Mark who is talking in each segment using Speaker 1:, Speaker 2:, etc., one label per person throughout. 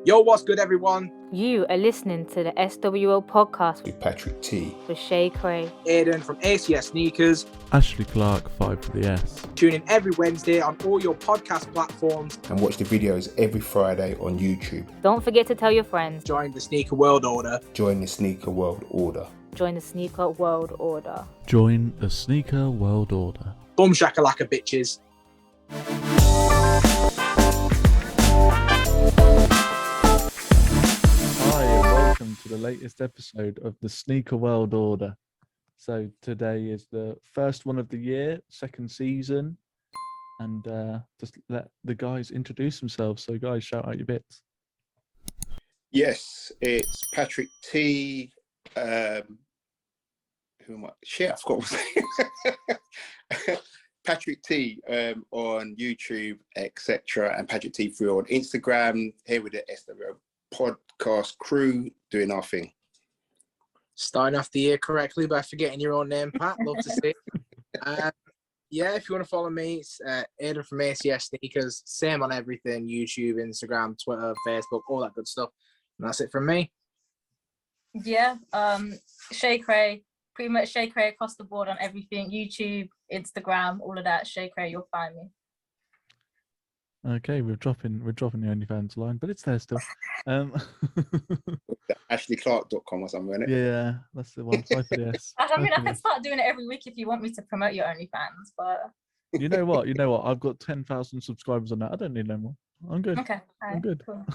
Speaker 1: Yo, what's good, everyone?
Speaker 2: You are listening to the sWo podcast
Speaker 3: with Patrick T.
Speaker 2: with Shay Cray,
Speaker 1: Aiden from ACS Sneakers.
Speaker 4: Ashley Clark, 5 for the S.
Speaker 1: Tune in every Wednesday on all your podcast platforms.
Speaker 3: And watch the videos every Friday on YouTube.
Speaker 2: Don't forget to tell your friends.
Speaker 1: Join the Sneaker World Order.
Speaker 3: Join the Sneaker World Order.
Speaker 2: Join the Sneaker World Order.
Speaker 4: Join the Sneaker World Order.
Speaker 1: Boom shakalaka, bitches.
Speaker 4: Hi, and welcome to the latest episode of the Sneaker World Order. So today is the first one of the year, second season, and just let the guys introduce themselves. So guys, shout out your bits.
Speaker 3: Yes, it's Patrick T. Who am I? Shit, I forgot what I was Patrick T on YouTube, etc. And Patrick T through on Instagram, here with the sWo podcast crew doing our thing.
Speaker 1: Starting off the year correctly by forgetting your own name, Pat. Love to see it. Yeah, if you want to follow me, it's Aiden from ACS Sneakers. Same on everything, YouTube, Instagram, Twitter, Facebook, all that good stuff. And that's it from me.
Speaker 5: Yeah, Shay Cray, pretty much Shay Cray across the board on everything, YouTube, Instagram, all of that. Shay Cray, you'll find me.
Speaker 4: Okay, we're dropping the OnlyFans line, but it's there still.
Speaker 3: AshleyClark.com or something, isn't it?
Speaker 4: Yeah, that's the one. 5 for the S.
Speaker 5: I mean, I can start doing it every week if you want me to promote your OnlyFans, but
Speaker 4: You know what? I've got 10,000 subscribers on that. I don't need no more. I'm good.
Speaker 5: okay,
Speaker 4: I'm good.
Speaker 5: Cool.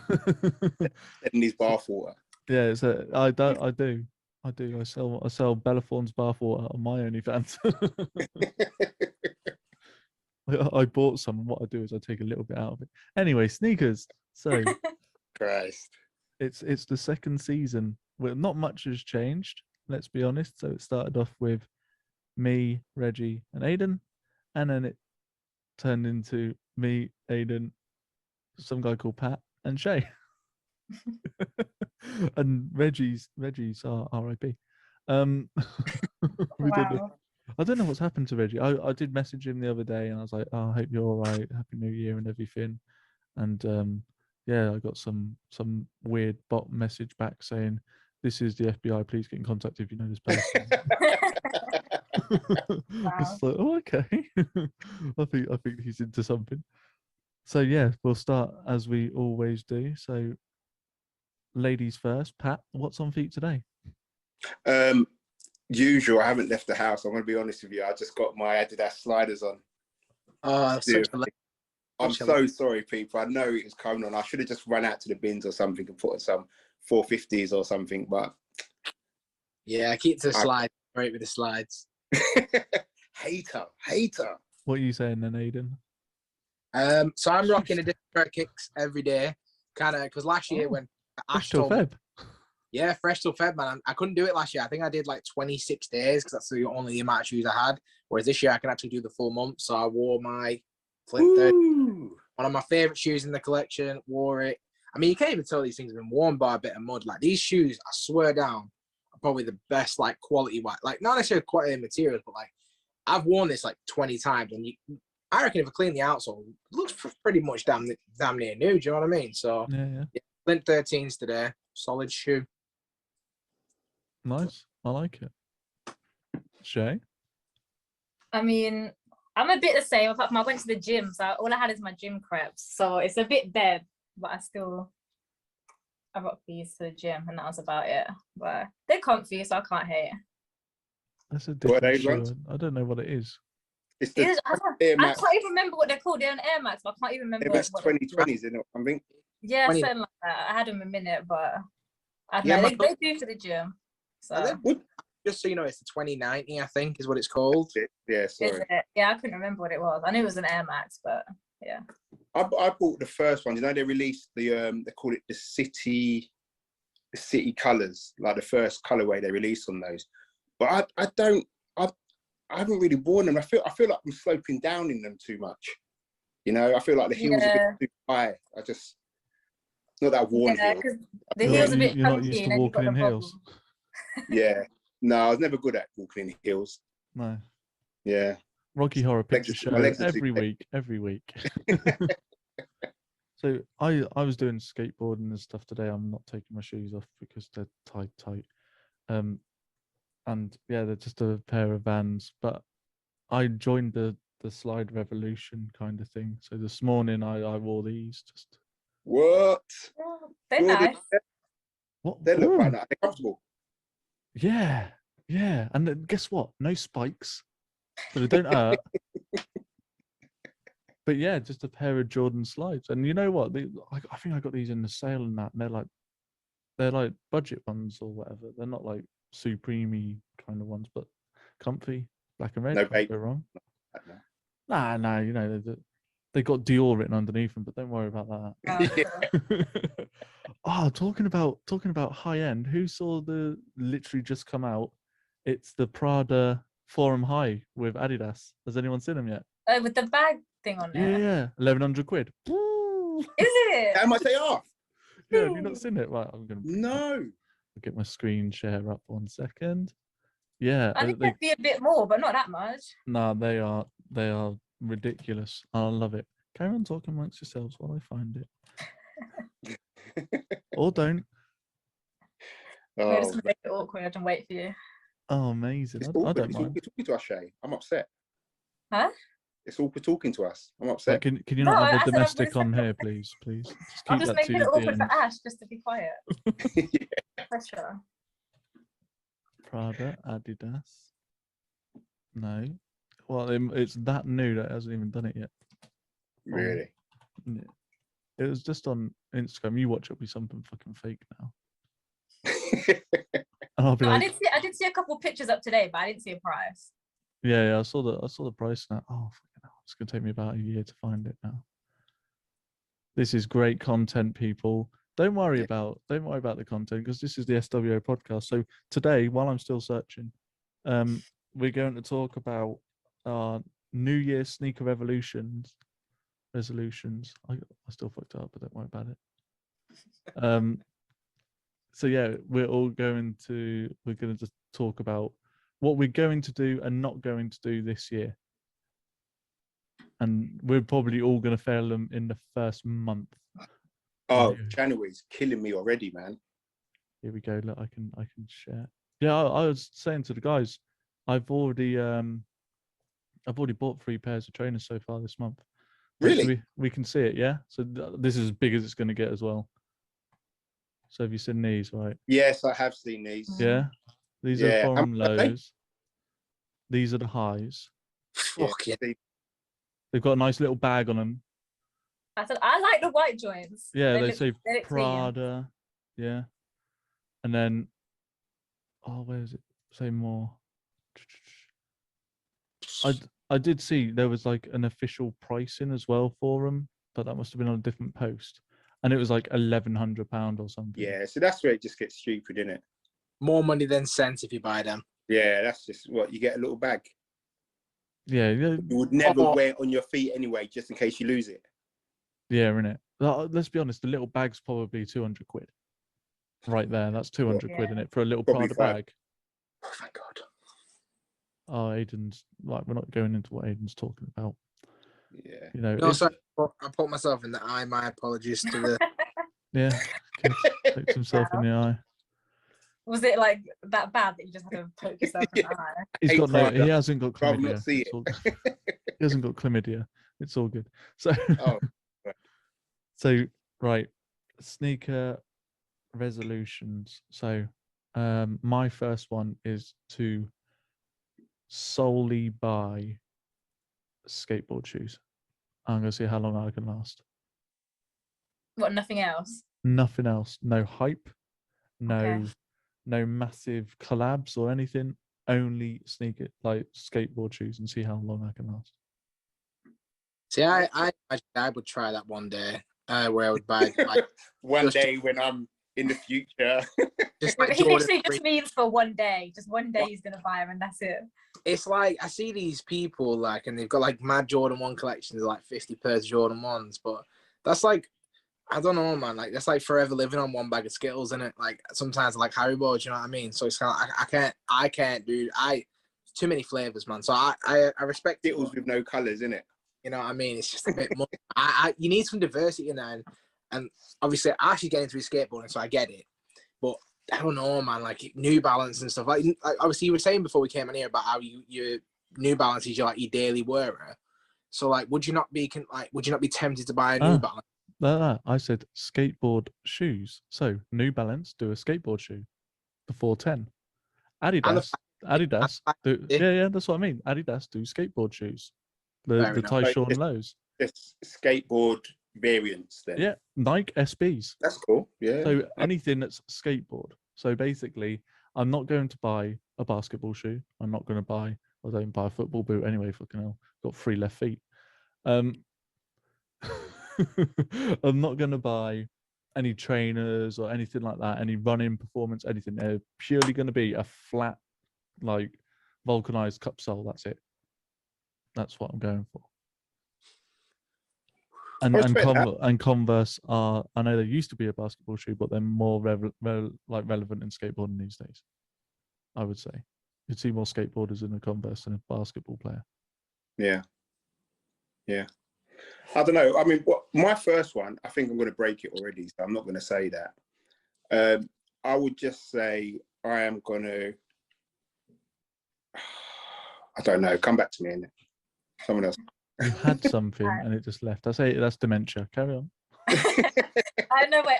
Speaker 3: And his bathwater.
Speaker 4: Yeah, I do. I sell Bellathorn's bathwater on my OnlyFans. I bought some, and what I do is I take a little bit out of it. Anyway, sneakers. So
Speaker 3: Christ.
Speaker 4: it's the second season. Well, not much has changed, let's be honest. So it started off with me, Reggie, and Aiden, and then it turned into me, Aiden, some guy called Pat, and Shay. And Reggie's our RIP.
Speaker 5: Wow.
Speaker 4: I don't know what's happened to Reggie. I did message him the other day, and I was like, "Oh, I hope you're all right. Happy New Year and everything." And yeah, I got some weird bot message back saying, "This is the FBI. Please get in contact if you know this person." It's like, oh, okay. I think he's into something. So yeah, we'll start as we always do. So, ladies first. Pat, what's on feet today?
Speaker 3: Usual, I haven't left the house. I'm going to be honest with you. I just got my Adidas sliders on.
Speaker 1: Oh,
Speaker 3: I'm so sorry, people. I know it was coming on. I should have just run out to the bins or something and put on some 450s or something. But
Speaker 1: yeah, keep to the slides. Great with the slides.
Speaker 3: Hater.
Speaker 4: What are you saying then, Aiden?
Speaker 1: So I'm rocking a different pair of kicks every day, kind of because last year when Ash
Speaker 4: Till
Speaker 1: told me,
Speaker 4: Feb.
Speaker 1: yeah, fresh till Feb, man. I couldn't do it last year. I think I did like 26 days because that's the only amount of shoes I had. Whereas this year I can actually do the full month. So I wore my Flint 30, one of my favorite shoes in the collection. Wore it. I mean, you can't even tell these things have been worn by a bit of mud. Like these shoes, I swear down, are probably the best like quality white. Like not necessarily quality materials, but like I've worn this like 20 times, and I reckon if I clean the outsole, it looks pretty much damn near new. Do you know what I mean? So
Speaker 4: Yeah.
Speaker 1: Flint 13s today, solid shoe.
Speaker 4: Nice. I like it. Shay?
Speaker 5: I mean, I'm a bit the same. Apart from I went to the gym, so all I had is my gym crepes. So it's a bit dead, but I rock these to the gym, and that was about it. But they're comfy, so I can't hate.
Speaker 4: That's a
Speaker 3: What are
Speaker 4: different
Speaker 3: they,
Speaker 4: shoe. I don't know what it is.
Speaker 3: It's
Speaker 5: I
Speaker 3: the
Speaker 5: can't even remember what they're called. They're an Air Max, but I can't even remember.
Speaker 3: Air Max 2020s, isn't it? I think.
Speaker 5: Yeah,
Speaker 1: 20.
Speaker 5: something like that. I had them a minute, but I don't
Speaker 1: Yeah,
Speaker 5: know. They do for the gym. So
Speaker 1: Just so you know, it's the 2090, I think, is what it's called.
Speaker 3: Yeah, sorry.
Speaker 5: is it? Yeah, I couldn't remember what it was. I knew it was an Air Max, but yeah.
Speaker 3: I bought the first one. You know, they released they call it the city colours, like the first colourway they released on those. But I haven't really worn them. I feel like I'm sloping down in them too much. You know, I feel like the heels are a bit too high. Not that I've worn heels.
Speaker 5: The heels a bit
Speaker 4: You're not
Speaker 5: chunky,
Speaker 4: used
Speaker 5: and
Speaker 4: to
Speaker 5: then you've got
Speaker 4: walking
Speaker 5: the
Speaker 4: in heels.
Speaker 5: bubble.
Speaker 3: Yeah. No, I was never good at walking in heels.
Speaker 4: No.
Speaker 3: Yeah.
Speaker 4: Rocky Horror Picture Show
Speaker 3: my legs are too
Speaker 4: every
Speaker 3: big.
Speaker 4: week. So I was doing skateboarding and stuff today. I'm not taking my shoes off because they're tight. And yeah, they're just a pair of Vans. But I joined the slide revolution kind of thing. So this morning I wore these. Just
Speaker 3: What?
Speaker 5: Oh, they're
Speaker 3: Jordan,
Speaker 5: nice.
Speaker 4: what?
Speaker 3: They look quite
Speaker 4: Ooh,
Speaker 3: nice. They're comfortable.
Speaker 4: yeah. And then guess what? No spikes, so they don't hurt. But yeah, just a pair of Jordan slides. And you know what? I think I got these in the sale and that. And they're like budget ones or whatever. They're not like supreme kind of ones, but comfy, black and red.
Speaker 3: No
Speaker 4: Can't
Speaker 3: bait.
Speaker 4: go wrong.
Speaker 3: No.
Speaker 4: Nah. You know they got Dior written underneath them, but don't worry about that. Oh, talking about high end. Who saw the literally just come out? It's the Prada Forum High with Adidas. Has anyone seen them yet?
Speaker 5: Oh, with the bag thing on there.
Speaker 4: Yeah, 1,100 quid. Woo!
Speaker 5: Is it?
Speaker 3: How much they are?
Speaker 4: Yeah, have you not seen it? Right, I'm gonna
Speaker 3: No.
Speaker 4: get my screen share up 1 second. Yeah,
Speaker 5: I think it'd be a bit more, but not that much.
Speaker 4: nah, they are ridiculous. I love it. Carry on talking amongst yourselves while I find it. Or don't.
Speaker 5: We're just
Speaker 3: Oh,
Speaker 5: gonna make it awkward and wait for you.
Speaker 4: Oh, amazing.
Speaker 3: it's
Speaker 4: I
Speaker 3: awkward.
Speaker 4: don't
Speaker 3: It's
Speaker 4: mind.
Speaker 3: awkward talking to us, Shay. I'm upset.
Speaker 5: Huh?
Speaker 3: It's awkward talking to us. I'm
Speaker 4: Like,
Speaker 3: upset.
Speaker 4: can you
Speaker 5: No,
Speaker 4: not
Speaker 5: I
Speaker 4: have a
Speaker 5: said I'm
Speaker 4: domestic
Speaker 5: really
Speaker 4: on
Speaker 5: sorry.
Speaker 4: here, please? Just
Speaker 5: I'm
Speaker 4: keep
Speaker 5: just
Speaker 4: that
Speaker 5: making
Speaker 4: to
Speaker 5: it
Speaker 4: the
Speaker 5: awkward
Speaker 4: end.
Speaker 5: for Ash just to be quiet. Pressure.
Speaker 4: Prada, Adidas. No. Well, it's that new that it hasn't even done it yet.
Speaker 3: Really?
Speaker 4: Yeah. It was just on Instagram. You watch, it'll be something fucking fake now. And I'll be
Speaker 5: No,
Speaker 4: like,
Speaker 5: I did see a couple pictures up today, but I didn't see a price.
Speaker 4: yeah, I saw the price now. Oh, fucking hell. It's gonna take me about a year to find it now. This is great content, people. Don't worry about the content because this is the sWo podcast. So today, while I'm still searching, we're going to talk about our New Year sneaker resolutions. I still fucked up, but don't worry about it. So yeah, we're going to just talk about what we're going to do and not going to do this year. And we're probably all going to fail them in the first month.
Speaker 3: Oh, January's killing me already, man.
Speaker 4: Here we go. Look, I can share. Yeah, I was saying to the guys, I've already bought 3 pairs of trainers so far this month.
Speaker 3: Really?
Speaker 4: We can see it, yeah. So this is as big as it's going to get as well. So have you seen these, right?
Speaker 3: Yes, I have seen these.
Speaker 4: Yeah. These
Speaker 3: Yeah.
Speaker 4: are foreign
Speaker 3: How much are they?
Speaker 4: lows. These are the highs.
Speaker 1: Fuck yeah.
Speaker 4: They've got a nice little bag on them.
Speaker 5: I said I like the white joints.
Speaker 4: Yeah, they
Speaker 5: look-
Speaker 4: say
Speaker 5: look clean.
Speaker 4: Prada. Yeah. And then, oh, where is it? Say more. I did see there was like an official pricing as well for them, but that must have been on a different post. And it was like £1,100 or something.
Speaker 3: Yeah, so that's where it just gets stupid, isn't it?
Speaker 1: More money than sense if you buy them.
Speaker 3: Yeah, that's just what you get a little bag.
Speaker 4: Yeah,
Speaker 3: You would never
Speaker 1: Oh.
Speaker 3: wear it on your feet anyway, just in case you lose it.
Speaker 4: yeah, innit? Let's be honest, the little bag's probably 200 quid. Right there, that's 200 quid in it for a little
Speaker 3: Probably
Speaker 4: Prada
Speaker 3: 5.
Speaker 4: bag.
Speaker 3: Oh, thank God.
Speaker 4: Oh, Aiden's like, we're not going into what Aiden's talking about.
Speaker 3: Yeah.
Speaker 4: You know,
Speaker 1: No,
Speaker 4: if-
Speaker 1: sorry, I put myself in the eye. My apologies to the.
Speaker 4: yeah, pokes himself in the eye.
Speaker 5: Was it like that bad that you just had to poke yourself in the eye?
Speaker 4: He's
Speaker 3: Hate
Speaker 4: got
Speaker 3: Prada.
Speaker 4: he hasn't got
Speaker 3: Rather not
Speaker 4: chlamydia.
Speaker 3: see
Speaker 4: It's
Speaker 3: it.
Speaker 4: all good. He hasn't got chlamydia. It's all good. So,
Speaker 3: Oh.
Speaker 4: so right, sneaker resolutions. So, my first one is to solely buy skateboard shoes. I'm gonna see how long I can last.
Speaker 5: What? Nothing else.
Speaker 4: Nothing else. No hype. No,
Speaker 5: Okay.
Speaker 4: no massive collabs or anything. Only sneaker like skateboard shoes and see how long I can last.
Speaker 1: See, I imagine I would try that one day, where I would buy like,
Speaker 3: One
Speaker 1: Just-
Speaker 3: day when I'm in the future.
Speaker 1: just like
Speaker 5: He
Speaker 1: Jordan
Speaker 5: literally just
Speaker 1: 3.
Speaker 5: means for one day. Just one day he's gonna buy them and that's it.
Speaker 1: It's like I see these people like, and they've got like mad Jordan 1 collections, like 50 pairs of Jordan 1s, but that's like, I don't know, man. Like that's like forever living on one bag of Skittles, in it. Like sometimes I like Haribo, do you know what I mean? So it's kind of I can't do too many flavors, man. So I respect it.
Speaker 3: Skittles with no colours, innit?
Speaker 1: You know what I mean? It's just a bit more. You need some diversity in there, and obviously, I actually get into skateboarding, so I get it. But I don't know, man. Like New Balance and stuff. Like obviously, you were saying before we came in here about how your New Balance is your daily wearer. So like, would you not be tempted to buy a New Balance?
Speaker 4: No, I said skateboard shoes. So New Balance do a skateboard shoe, the 410. Adidas do, yeah, that's what I mean. Adidas do skateboard shoes, the Tyshawn lows.
Speaker 3: It's skateboard variants then.
Speaker 4: Yeah, Nike SBs.
Speaker 3: That's cool. Yeah.
Speaker 4: So anything that's skateboard. So basically, I'm not going to buy a basketball shoe. I'm not going to buy. I don't buy a football boot anyway. Fucking hell, got 3 left feet. I'm not going to buy any trainers or anything like that. Any running performance, anything. They're purely going to be a flat, like vulcanized cup sole. That's it. That's what I'm going for. And Converse are, I know they used to be a basketball shoe, but they're more relevant in skateboarding these days. I would say you'd see more skateboarders in a Converse than a basketball player.
Speaker 3: Yeah. I don't know. I mean, my first one, I think I'm going to break it already, so I'm not going to say that. I would just say I am going to. I don't know. Come back to me, innit? Someone else.
Speaker 4: You had something and it just left. I say that's dementia. Carry on.
Speaker 5: I know. Wait,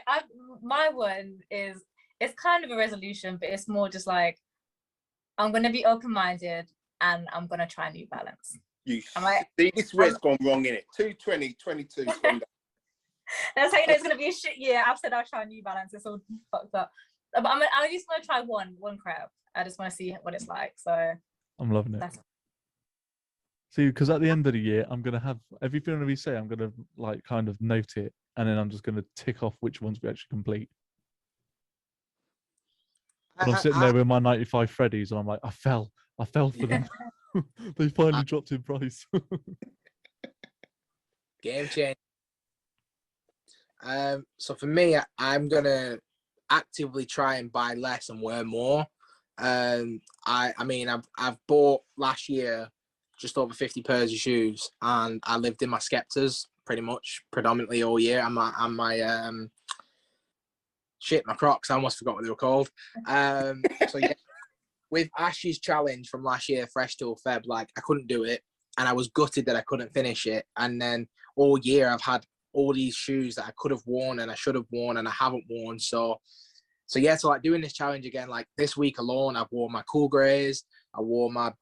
Speaker 5: my one is, it's kind of a resolution, but it's more just like, I'm gonna be open-minded and I'm gonna try New Balance.
Speaker 3: See, this is where it's gone wrong, innit? 220, 22.
Speaker 5: That's how you know it's gonna be a shit year. I've said I'll try New Balance. It's all fucked up. But I just want to try one crab. I just want to see what it's like. So
Speaker 4: I'm loving it. See, because at the end of the year, I'm gonna have everything we say. I'm gonna like kind of note it, and then I'm just gonna tick off which ones we actually complete. And I'm sitting there with my 95 Freddies, and I'm like, I fell for them. They finally dropped in price.
Speaker 1: Game change. So for me, I'm gonna actively try and buy less and wear more. I mean, I've bought last year just over 50 pairs of shoes, and I lived in my Skeptors predominantly all year. And my Crocs. I almost forgot what they were called. So yeah, with Ash's challenge from last year, Fresh till Feb, like I couldn't do it, and I was gutted that I couldn't finish it. And then all year I've had all these shoes that I could have worn and I should have worn and I haven't worn. So yeah, so like doing this challenge again, like this week alone, I've worn my Cool Greys, I wore my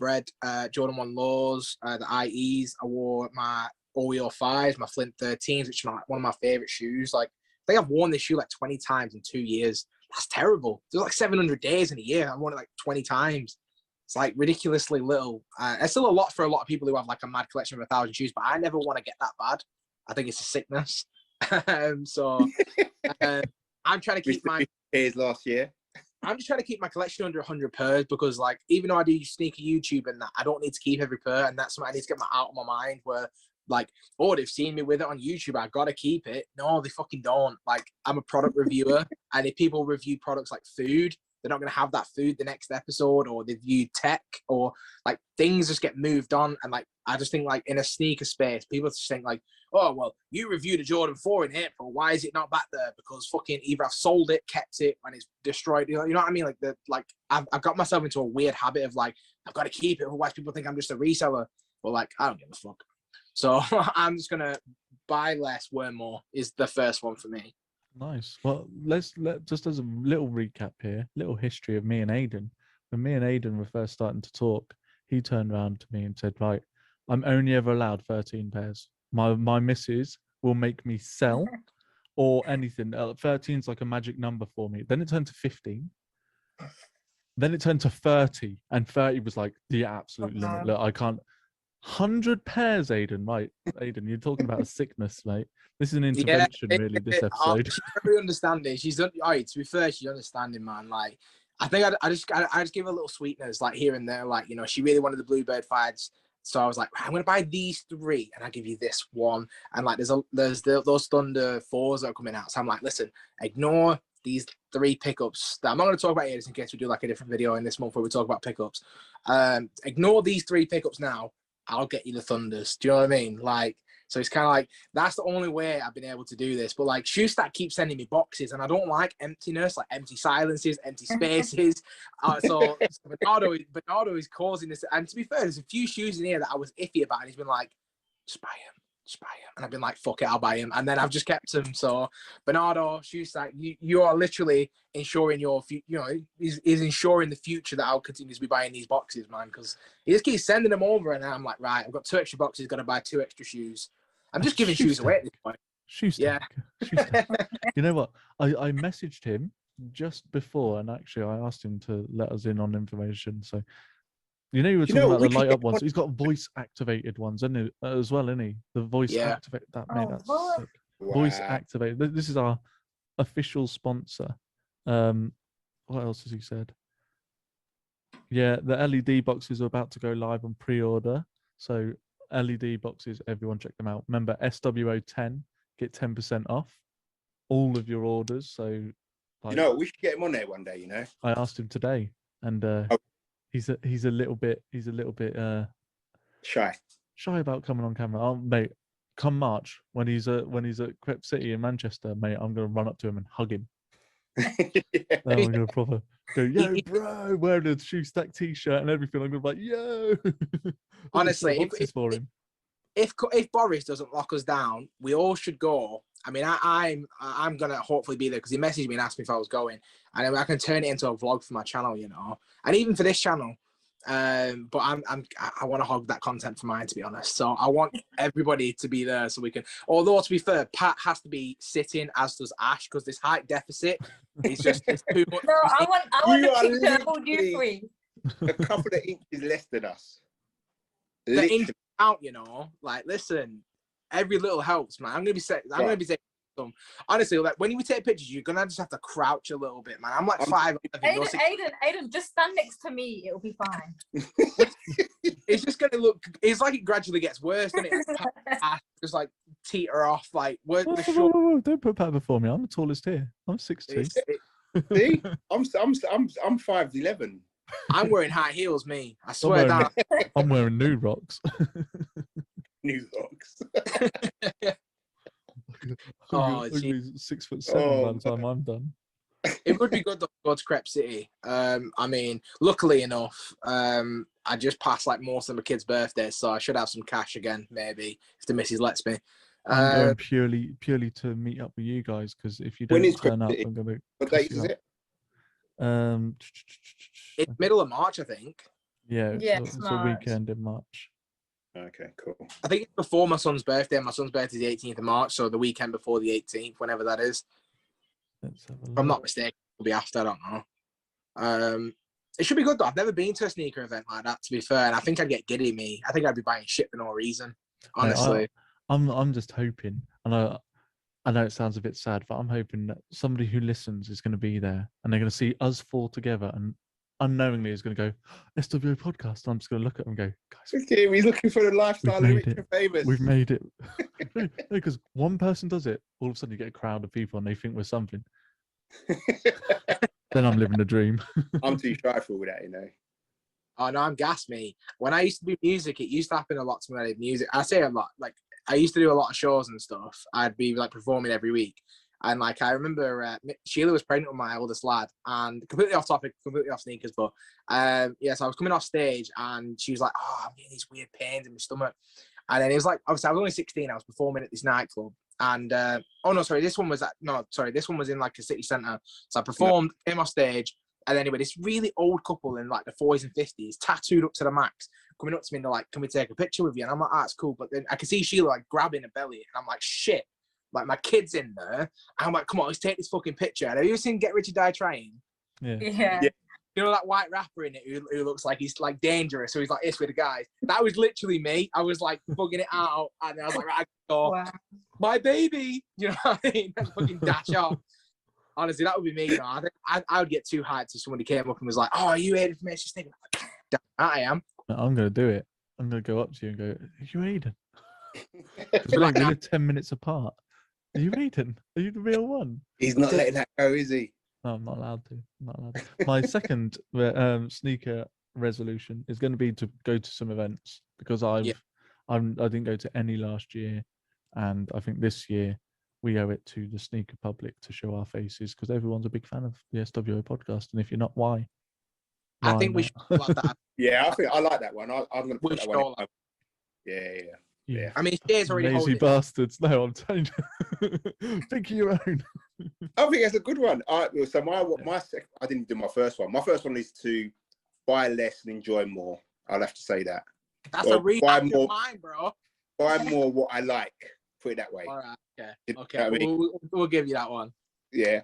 Speaker 1: Jordan 1 Lows, the IEs, I wore my Oreo 5s, my Flint 13s, which are one of my favorite shoes. Like I think I've worn this shoe like 20 times in 2 years. That's terrible. There's like 700 days in a year. I've worn it like 20 times. It's like ridiculously little. It's still a lot for a lot of people who have like a mad collection of 1,000 shoes, but I never want to get that bad. I think it's a sickness. So I'm trying to keep my
Speaker 3: pairs last year.
Speaker 1: I'm just trying to keep my collection under 100 pairs because, like, even though I do sneaker YouTube and that, I don't need to keep every pair, and that's something I need to get out of my mind. Where, like, oh, they've seen me with it on YouTube, I gotta keep it. No, they fucking don't. Like, I'm a product reviewer, and if people review products like food, they're not gonna have that food the next episode, or they view tech, or like things just get moved on. And like, I just think like in a sneaker space, people just think like, oh, well, you reviewed a Jordan 4 in April. Why is it not back there? Because fucking either I've sold it, kept it, and it's destroyed. You know what I mean? Like I've got myself into a weird habit of like, I've got to keep it, otherwise people think I'm just a reseller. But like, I don't give a fuck. So I'm just gonna buy less, wear more is the first one for me.
Speaker 4: Nice. Well, let's just as a little recap here, little history of me and Aidan. When me and Aidan were first starting to talk, he turned around to me and said, right, I'm only ever allowed 13 pairs. My missus will make me sell or anything. 13 is like a magic number for me. Then it turned to 15. Then it turned to 30. And 30 was like the absolute limit. Look, I can't. 100 pairs, Aidan. Right, Aidan, you're talking about a sickness, mate. This is an intervention, really, this episode.
Speaker 1: She's very understanding. She's all right, to be fair, she's understanding, man. Like, I think I just give her a little sweeteners, like here and there. Like, you know, she really wanted the Bluebird 5s. So I was like, I'm gonna buy these 3, and I'll give you this one. And like, there's those Thunder 4s that are coming out. So I'm like, listen, ignore these 3 pickups. I'm not gonna talk about it in case we do like a different video in this month where we talk about pickups. Ignore these 3 pickups now. I'll get you the Thunders. Do you know what I mean? Like, so it's kind of like, that's the only way I've been able to do this. But like, Shoestack keeps sending me boxes, and I don't like emptiness, like empty silences, empty spaces. So Bernardo is causing this. And to be fair, there's a few shoes in here that I was iffy about, and he's been like, just buy him. And I've been like, fuck it, I'll buy him. And then I've just kept him. So Bernardo, Shoestack, you are literally ensuring is ensuring the future that I'll continue to be buying these boxes, man. Because he just keeps sending them over, and I'm like, right, I've got 2 extra boxes, got to buy 2 extra shoes. I'm just giving shoes away at this point.
Speaker 4: Shoestack. You know what? I messaged him just before, and actually I asked him to let us in on information. So you know, you were talking about the light up ones. He's got voice activated ones, as well, isn't he? The voice activated. That mate, that's sick.
Speaker 3: Wow.
Speaker 4: Voice activated. This is our official sponsor. What else has he said? Yeah, the LED boxes are about to go live on pre-order. So LED boxes, everyone check them out. Remember, sWo10, get 10% off all of your orders. So, like,
Speaker 3: we should get him on there one day.
Speaker 4: I asked him today, and he's a little bit
Speaker 3: shy
Speaker 4: about coming on camera. Oh, mate, come March when he's at Crep City in Manchester, mate, I'm gonna run up to him and hug him.
Speaker 3: Yeah.
Speaker 4: Then I'm gonna proper go, yo, bro, wearing a Shoestack t-shirt and everything. I'm gonna be like, yo.
Speaker 1: Honestly,
Speaker 4: if
Speaker 1: if Boris doesn't lock us down, we all should go. I mean, I'm gonna hopefully be there, because he messaged me and asked me if I was going, and I can turn it into a vlog for my channel, and even for this channel. But I want to hog that content for mine, to be honest. So I want everybody to be there so we can. Although, to be fair, Pat has to be sitting, as does Ash, because this height deficit is just it's too much.
Speaker 5: No, I want a picture of all you 3.
Speaker 3: A couple of inches less than us.
Speaker 1: The inch out, like, listen, every little helps, man. I'm gonna be taking some. Honestly, like, when you take pictures, you're gonna just have to crouch a little bit, man. I'm like 5'11".
Speaker 5: Aiden, just stand next to me. It'll be fine.
Speaker 1: It's just gonna look. It's like it gradually gets worse, doesn't it? Just like teeter off, like work the short.
Speaker 4: Whoa, don't put Pat before me. I'm the tallest here. I'm 6'2".
Speaker 3: See, I'm 5'11".
Speaker 1: I'm wearing high heels, me. I swear down.
Speaker 4: I'm wearing new rocks.
Speaker 3: New rocks.
Speaker 1: Oh,
Speaker 4: 6'7" by the time I'm done.
Speaker 1: It would be good to go to Crep City. I mean, luckily enough, I just passed like most of my kids' birthdays, so I should have some cash again, maybe, if the missus lets me.
Speaker 4: I'm going purely to meet up with you guys, because if you don't turn up, I'm going to.
Speaker 3: What date is it?
Speaker 1: It's middle of March, I think.
Speaker 4: Yeah, it's a weekend in March.
Speaker 3: Okay, cool.
Speaker 1: I think it's before my son's birthday. My son's birthday is the 18th of March, so the weekend before the 18th, whenever that is.
Speaker 4: Let's have a look.
Speaker 1: If I'm not mistaken, it'll be after. I don't know. It should be good though. I've never been to a sneaker event like that, to be fair, and I think I'd get giddy. I think I'd be buying shit for no reason. Honestly,
Speaker 4: I'm just hoping. I know it sounds a bit sad, but I'm hoping that somebody who listens is going to be there, and they're going to see us 4 together, and unknowingly is going to go, SWO podcast. And I'm just going to look at them and go, guys,
Speaker 3: look at him, he's looking for the lifestyle of rich and famous.
Speaker 4: We've made it. No, because one person does it, all of a sudden you get a crowd of people and they think we're something. Then I'm living the dream.
Speaker 3: I'm too shy for all that,
Speaker 1: Oh no, I'm gas, me. When I used to do music, it used to happen a lot to me when I did music. I say a lot, like I used to do a lot of shows and stuff. I'd be like performing every week. And like, I remember Sheila was pregnant with my oldest lad, and completely off topic, completely off sneakers, but so I was coming off stage and she was like, oh, I'm getting these weird pains in my stomach. And then it was like, obviously I was only 16, I was performing at this nightclub, and this one was in like a city centre. So I performed, came off stage, and anyway, this really old couple in like the 40s and 50s, tattooed up to the max, coming up to me and they're like, can we take a picture with you? And I'm like, that's cool. But then I can see Sheila like grabbing a belly, and I'm like, shit. Like, my kid's in there. And I'm like, come on, let's take this fucking picture. Have you ever seen Get Rich or Die Trying?
Speaker 5: Yeah.
Speaker 1: You know that white rapper in it who looks like he's like dangerous, so he's like this with the guys. That was literally me. I was like bugging it out, and I was like, right, go, wow. My baby. You know what I mean? And fucking dash off. Honestly, that would be me. I think I would get too hyped if somebody came up and was like, "Oh, are you Aiden from Manchester State?" I am.
Speaker 4: I'm gonna do it. I'm gonna go up to you and go, "Are you Aiden?" We live 10 minutes apart. Are you Aiden? Are you the real one?
Speaker 3: He's not letting that go, is he?
Speaker 4: No, I'm not allowed to. My second sneaker resolution is going to be to go to some events. because I didn't go to any last year, and I think this year we owe it to the sneaker public to show our faces because everyone's a big fan of the sWo podcast, and if you're not, why?
Speaker 1: I think we
Speaker 4: not?
Speaker 1: should like that.
Speaker 3: Yeah, I like that one. I'm going to
Speaker 1: We
Speaker 3: put that
Speaker 1: should
Speaker 3: one.
Speaker 1: all
Speaker 3: In. Yeah.
Speaker 4: You
Speaker 1: I mean, Shay's already
Speaker 4: lazy
Speaker 1: holding it.
Speaker 4: bastards. No, I'm telling you. Think of your own.
Speaker 3: I think that's a good one. So I didn't do my first one. My first one is to buy less and enjoy more. I'll have to say that.
Speaker 1: That's
Speaker 3: Or
Speaker 1: a rehash of mine, bro.
Speaker 3: Buy more what I like. Put it that way.
Speaker 1: All right. Okay.
Speaker 3: You know
Speaker 1: Okay.
Speaker 3: what I mean?
Speaker 1: We'll give you that one.
Speaker 3: Yeah.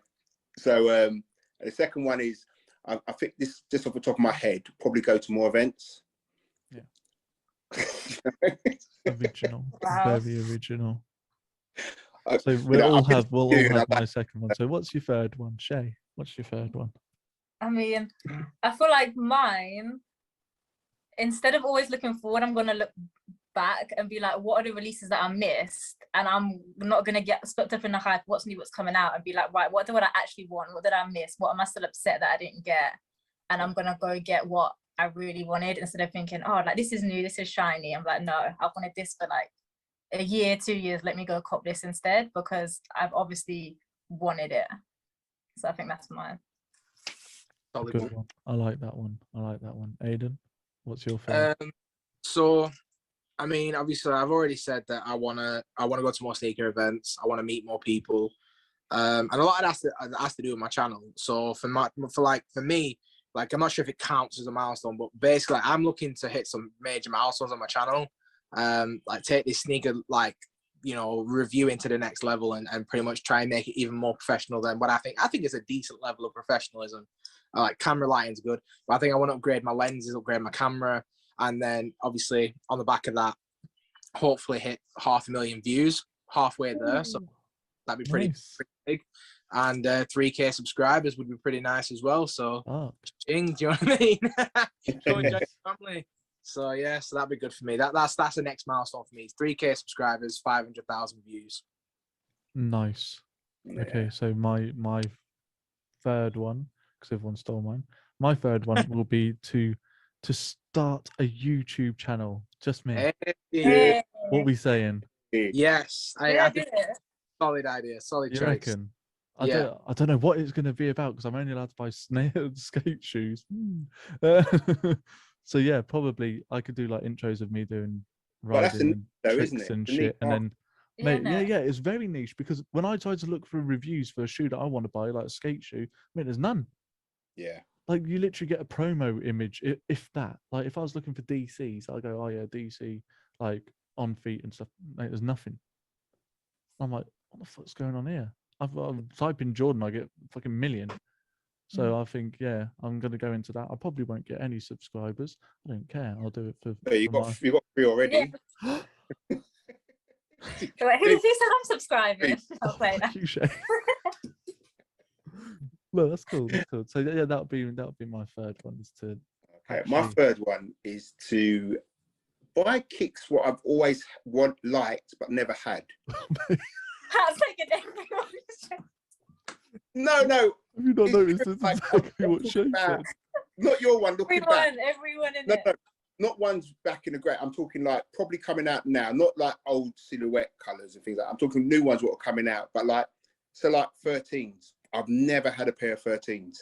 Speaker 3: So the second one is I think this just off the top of my head probably go to more events.
Speaker 4: Yeah. Original.
Speaker 5: Wow.
Speaker 4: Very original. So
Speaker 3: You
Speaker 4: we'll
Speaker 3: know,
Speaker 4: all
Speaker 3: I
Speaker 4: have
Speaker 3: like-
Speaker 4: my second one. So what's your third one, Shay? What's your third one?
Speaker 5: I mean, I feel like mine, instead of always looking forward, I'm gonna look back and be like, what are the releases that I missed? And I'm not gonna get swept up in the hype, what's new, what's coming out, and be like, right, what do I actually want? What did I miss? What am I still upset that I didn't get? And I'm gonna go get what I really wanted instead of thinking, oh, like this is new, this is shiny. I'm like, no, I wanted this for like a year, 2 years. Let me go cop this instead because I've obviously wanted it. So I think that's mine.
Speaker 1: Solid
Speaker 4: Good
Speaker 1: one.
Speaker 4: one. I like that one. Aiden, what's your third?
Speaker 1: So, I mean, obviously, I've already said that I wanna go to more sneaker events. I want to meet more people, and a lot of that has to do with my channel. So for me, like I'm not sure if it counts as a milestone, but basically, I'm looking to hit some major milestones on my channel. Like take this sneaker reviewing to the next level and pretty much try and make it even more professional than what I think is a decent level of professionalism. Like camera lighting's good, but I think I want to upgrade my lenses, upgrade my camera, and then obviously on the back of that, hopefully hit 500,000 views, halfway there. So that'd be pretty big. And 3K subscribers would be pretty nice as well. So, do you know what I mean? Go enjoy your family. So yeah, so that'd be good for me. That's the next milestone for me. 3K subscribers, 500,000 views.
Speaker 4: Nice.
Speaker 3: Yeah.
Speaker 4: Okay, so my third one, because everyone stole mine. My third one will be to start a YouTube channel. Just me.
Speaker 1: Hey.
Speaker 4: What are we saying?
Speaker 1: Yes, I think solid idea, solid
Speaker 4: You
Speaker 1: choice.
Speaker 4: reckon? I
Speaker 1: Yeah.
Speaker 4: don't know what it's going to be about because I'm only allowed to buy skate shoes. So yeah, probably I could do like intros of me doing
Speaker 3: Well, that's
Speaker 4: riding
Speaker 3: though,
Speaker 4: and
Speaker 3: isn't
Speaker 4: tricks
Speaker 3: it?
Speaker 4: and
Speaker 3: The neat
Speaker 4: shit, and
Speaker 3: part.
Speaker 4: then mate, yeah, it's very niche because when I tried to look for reviews for a shoe that I want to buy, like a skate shoe, there's none.
Speaker 3: Yeah.
Speaker 4: Like you literally get a promo image, if that. Like if I was looking for DCs, I go, oh yeah, DC, like on feet and stuff. Mate, there's nothing. I'm like, what the fuck's going on here? I've type in Jordan, I get fucking million. So I think, yeah, I'm gonna go into that. I probably won't get any subscribers. I don't care. I'll do it for.
Speaker 3: You got 3 already.
Speaker 5: Yeah. Wait, who said I'm subscribing? I'll play that.
Speaker 4: Fuck you, Shay. No, that's cool. That's cool. So yeah, that'll be my third one. Is to
Speaker 3: Okay, my third one is to buy kicks what I've always liked but never had.
Speaker 5: That's like an everyone.
Speaker 3: No.
Speaker 4: Have you not noticed? This is
Speaker 3: Like,
Speaker 4: exactly what Shay said.
Speaker 3: Not your one. Looking back.
Speaker 5: Everyone in
Speaker 3: No,
Speaker 5: it.
Speaker 3: not ones back in the great. I'm talking like probably coming out now. Not like old silhouette colors and things like that. I'm talking new ones what are coming out. But like 13s. I've never had a pair of 13s.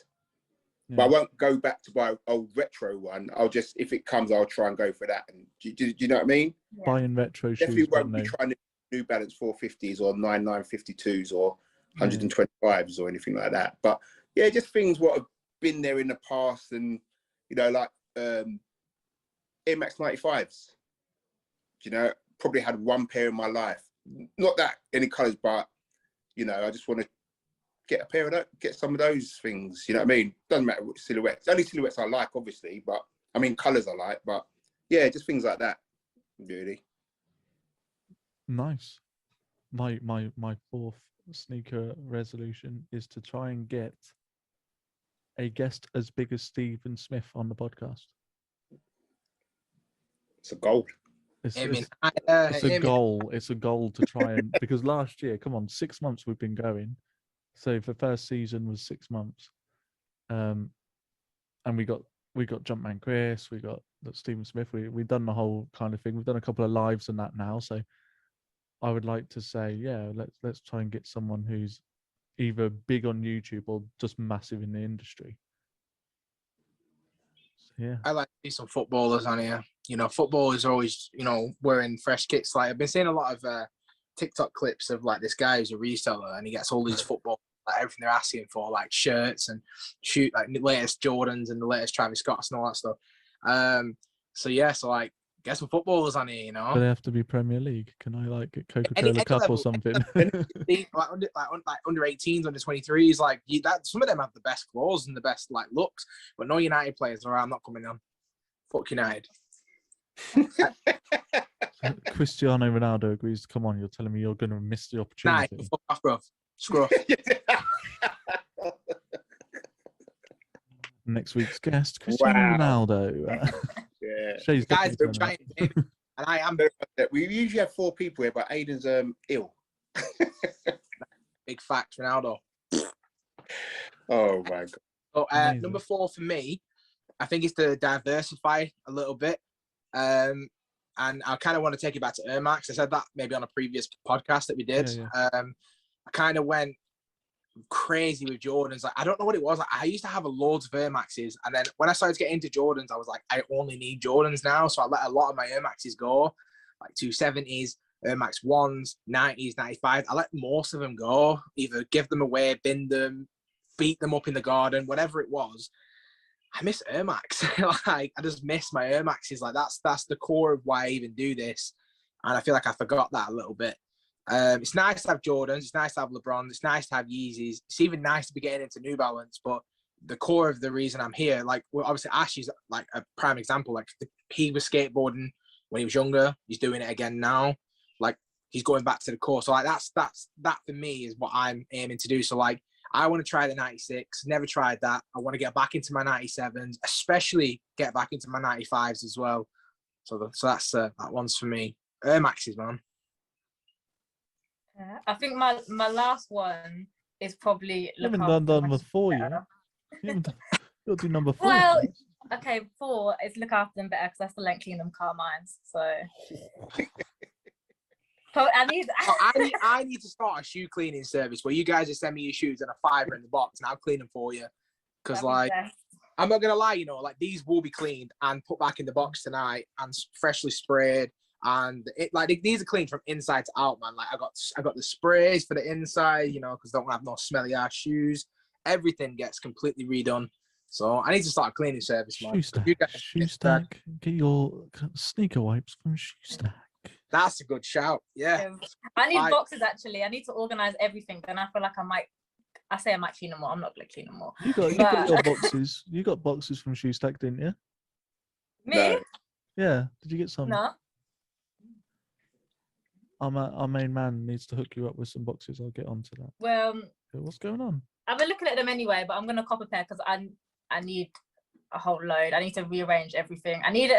Speaker 4: Yeah.
Speaker 3: But I won't go back to buy an old retro one. I'll just, if it comes, I'll try and go for that. And do you know what I mean?
Speaker 5: Yeah.
Speaker 4: Buying retro
Speaker 3: Definitely
Speaker 4: shoes.
Speaker 3: won't be trying New Balance 450s or 9952s or 125s or anything like that. But yeah, just things what have been there in the past, and like Air Max 95s. Probably had one pair in my life. Not that any colours, but I just want to get a pair of that, get some of those things. You know what I mean? Doesn't matter what silhouettes. Only silhouettes I like, obviously, but I mean colours I like. But yeah, just things like that. Really
Speaker 4: nice. My fourth sneaker resolution is to try and get a guest as big as Stephen Smith on the podcast.
Speaker 3: it's a goal.
Speaker 4: It's
Speaker 1: It's
Speaker 4: a goal. It's a goal to try and because last year, come on, 6 months we've been going. So the first season was 6 months, and we got we got Jumpman Chris, we got Stephen Smith. We done the whole kind of thing. We've done a couple of lives and that now. So I would like to say, yeah, let's try and get someone who's either big on YouTube or just massive in the industry. So, yeah,
Speaker 1: I like to see some footballers on here. You know, footballers are always, you know, wearing fresh kits. Like I've been seeing a lot of TikTok clips of like this guy who's a reseller and he gets all these football, like everything they're asking for, like shirts and like the latest Jordans and the latest Travis Scotts and all that stuff. So yeah, so like get some footballers on here, you know.
Speaker 4: but they have to be Premier League. Can I like get Coca-Cola
Speaker 1: Any
Speaker 4: Cup
Speaker 1: level,
Speaker 4: or something?
Speaker 1: like under 18s, under 23s, like that. Some of them have the best claws and the best like looks, but no United players are. I'm not coming on. Fuck United.
Speaker 4: Cristiano Ronaldo agrees to come on. You're telling me you're going to miss the
Speaker 1: Nah,
Speaker 4: opportunity?
Speaker 1: fuck off, bro. Screw off.
Speaker 4: Next week's guest, Cristiano Ronaldo.
Speaker 3: Yeah.
Speaker 4: Shay's
Speaker 1: Guys,
Speaker 4: definitely
Speaker 1: been
Speaker 4: turning up.
Speaker 1: trying, and I am
Speaker 3: We usually have 4 people here, but Aiden's ill.
Speaker 1: big facts, Ronaldo.
Speaker 3: Oh my god.
Speaker 1: So,
Speaker 4: Amazing.
Speaker 1: number 4 for me, I think it's to diversify a little bit. And I kind of want to take it back to Air Max. I said that maybe on a previous podcast that we did.
Speaker 4: Yeah.
Speaker 1: I kind of went crazy with Jordans. Like I don't know what it was. Like, I used to have a loads of Air Maxes, and then when I started to get into Jordans, I was like, I only need Jordans now. So I let a lot of my Air Maxes go, like 270s, Air Max 1s, 90s, 95. I let most of them go, either give them away, bin them, beat them up in the garden, whatever it was. I miss Air Max. Like I just miss my Air Maxes. Like that's the core of why I even do this, and I feel like I forgot that a little bit. It's nice to have Jordans. It's nice to have LeBrons. It's nice to have Yeezys. It's even nice to be getting into New Balance. But the core of the reason I'm here, like, well, obviously Ash is like a prime example. Like he was skateboarding when he was younger. He's doing it again now. Like he's going back to the core. So like that for me is what I'm aiming to do. So like I want to try the 96. Never tried that. I want to get back into my 97s, especially get back into my 95s as well. So that's that one's for me. Air Maxes, man.
Speaker 5: I think my last one is probably
Speaker 4: You haven't done number 4 yet. You haven't done, you'll do number 4.
Speaker 5: Well, okay, 4 is look after them better because I still ain't clean them car mines. So I
Speaker 1: need to start a shoe cleaning service where you guys just send me your shoes and a $5 in the box and I'll clean them for you. Because like I'm not gonna lie, you know, like these will be cleaned and put back in the box tonight and freshly sprayed. And it like these are cleaned from inside to out, man. Like I got the sprays for the inside, you know, because don't have no smelly ass shoes. Everything gets completely redone. So I need to start a cleaning service, man.
Speaker 4: Shoe stack. Get your sneaker wipes from Shoe Stack.
Speaker 1: That's a good shout. Yeah.
Speaker 5: I need boxes actually. I need to organize everything. Then I feel like I might clean them more. I'm not gonna clean them more.
Speaker 4: You got your boxes. You got boxes from Shoe Stack, didn't you?
Speaker 5: Me?
Speaker 3: No.
Speaker 4: Yeah. Did you get some?
Speaker 5: No.
Speaker 4: Our main man needs to hook you up with some boxes. I'll get onto that.
Speaker 5: Well,
Speaker 4: What's going on?
Speaker 5: I've been looking at them anyway, but I'm gonna cop a pair because I need a whole load. I need to rearrange everything. I need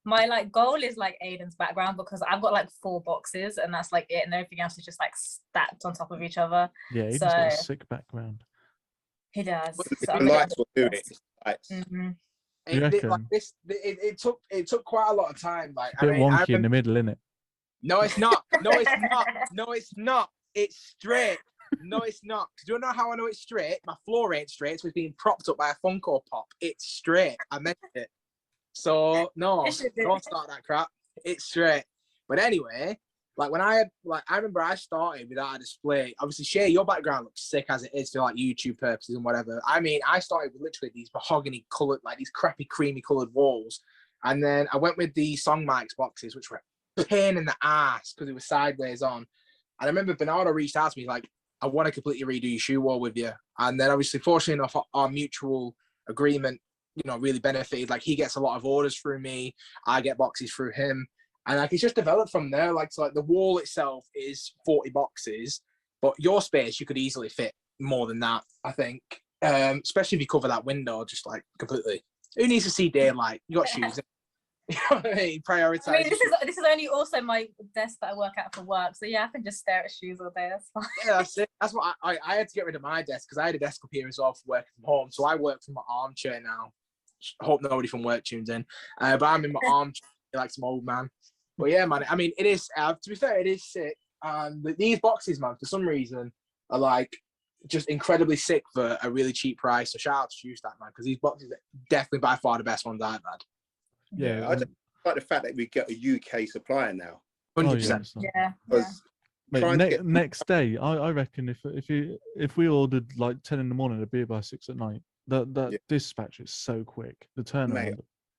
Speaker 5: my like goal is like Aiden's background because I've got like 4 boxes and that's like it, and everything else is just like stacked on top of each other.
Speaker 4: Yeah, Aiden's got a sick background.
Speaker 5: He does.
Speaker 3: The lights will do it. Lights.
Speaker 5: Mm-hmm.
Speaker 1: It took quite a lot of time. Like
Speaker 4: It's a bit wonky in the middle, isn't it?
Speaker 1: No, it's not. No, it's not. No, it's not. It's straight. No, it's not. Do you know how I know it's straight? My floor ain't straight, so it's being propped up by a Funko Pop. It's straight. I meant it. So no, don't start that crap. It's straight. But anyway, like when I remember I started without a display. Obviously, Shay, your background looks sick as it is for like YouTube purposes and whatever. I mean, I started with literally these mahogany colored, like these crappy creamy colored walls, and then I went with the Song Mike's boxes, which were pain in the ass because it was sideways on. And I remember Bernardo reached out to me like, I want to completely redo your shoe wall with you. And then obviously, fortunately enough, our mutual agreement, you know, really benefited. Like he gets a lot of orders through me. I get boxes through him. And like, it's just developed from there. Like, so like the wall itself is 40 boxes, but your space, you could easily fit more than that, I think. Especially if you cover that window, just like completely. Who needs to see daylight? You got shoes. You know what I mean? Prioritize.
Speaker 5: I mean, this is only also my desk that I work at for work. So yeah, I can just stare at shoes all day. That's fine.
Speaker 1: Yeah, that's it. That's what I had to get rid of my desk because I had a desk up here as well for working from home. So I work from my armchair now. Hope nobody from work tunes in. But I'm in my arm like some old man. But yeah, man. I mean, it is. To be fair, it is sick. And these boxes, man, for some reason, are like just incredibly sick for a really cheap price. So shout out to Shoestack, man, because these boxes are definitely by far the best ones I've had.
Speaker 4: Yeah,
Speaker 3: I just like the fact that we get a UK supplier now.
Speaker 1: 100%.
Speaker 5: Yeah.
Speaker 3: Because
Speaker 4: Mate, next day, I reckon if we ordered like 10 in the morning, it'd be by 6 at night. That dispatch is so quick. The turnaround.
Speaker 3: Mate,